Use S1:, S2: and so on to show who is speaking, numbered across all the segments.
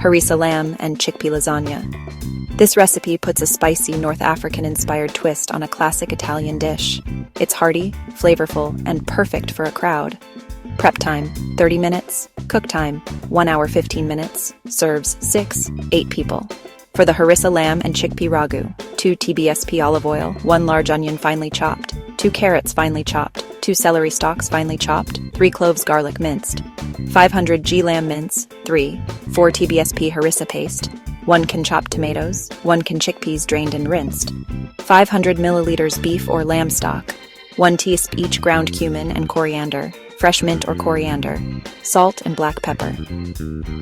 S1: harissa lamb, and chickpea lasagna. This recipe puts a spicy North African-inspired twist on a classic Italian dish. It's hearty, flavorful, and perfect for a crowd. Prep time, 30 minutes. Cook time, 1 hour 15 minutes. Serves 6-8 people. For the harissa lamb and chickpea ragu, 2 tbsp olive oil, 1 large onion finely chopped, 2 carrots finely chopped, 2 celery stalks finely chopped, 3 cloves garlic minced, 500 g lamb mince, 4 tbsp harissa paste, 1 can chopped tomatoes, 1 can chickpeas drained and rinsed, 500 milliliters beef or lamb stock, 1 teaspoon each ground cumin and coriander, fresh mint or coriander, salt and black pepper.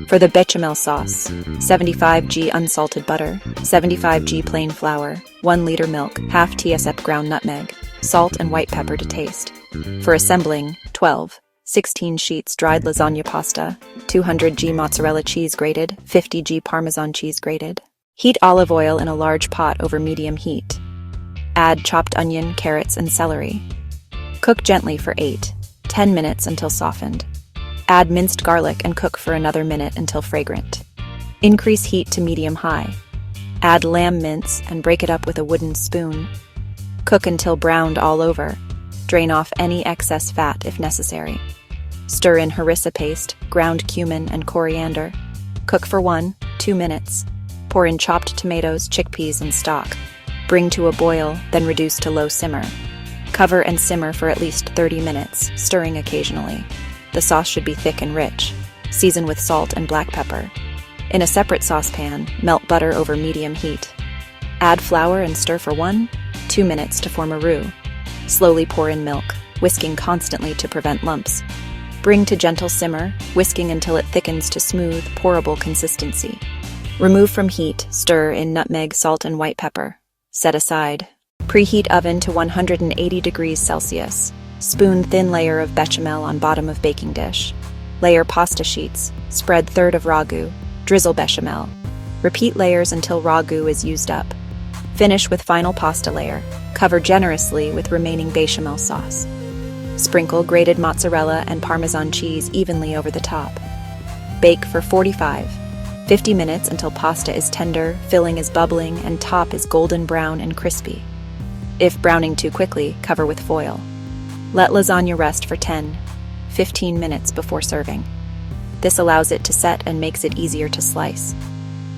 S1: For the Béchamel sauce, 75 g unsalted butter, 75 g plain flour, 1 liter milk, half tbsp ground nutmeg, salt and white pepper to taste. For assembling, 16 sheets dried lasagna pasta, 200 g mozzarella cheese grated, 50 g Parmesan cheese grated. Heat olive oil in a large pot over medium heat. Add chopped onion, carrots, and celery. Cook gently for 8-10 minutes until softened. Add minced garlic and cook for another minute until fragrant. Increase heat to medium-high. Add lamb mince and break it up with a wooden spoon. Cook until browned all over. Drain off any excess fat if necessary. Stir in harissa paste, ground cumin, and coriander. Cook for 1-2 minutes. Pour in chopped tomatoes, chickpeas, and stock. Bring to a boil, then reduce to low simmer. Cover and simmer for at least 30 minutes, stirring occasionally. The sauce should be thick and rich. Season with salt and black pepper. In a separate saucepan, melt butter over medium heat. Add flour and stir for 1-2 minutes to form a roux. Slowly pour in milk, whisking constantly to prevent lumps. Bring to gentle simmer, whisking until it thickens to smooth, pourable consistency. Remove from heat, stir in nutmeg, salt, and white pepper. Set aside. Preheat oven to 180 degrees Celsius. Spoon thin layer of bechamel on bottom of baking dish. Layer pasta sheets. Spread third of ragu. Drizzle bechamel. Repeat layers until ragu is used up. Finish with final pasta layer. Cover generously with remaining bechamel sauce. Sprinkle grated mozzarella and Parmesan cheese evenly over the top. Bake for 45-50 minutes until pasta is tender, filling is bubbling, and top is golden brown and crispy. If browning too quickly, cover with foil. Let lasagna rest for 10-15 minutes before serving. This allows it to set and makes it easier to slice.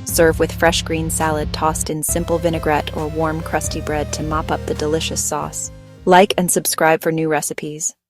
S1: Serve with fresh green salad tossed in simple vinaigrette or warm crusty bread to mop up the delicious sauce. Like and subscribe for new recipes.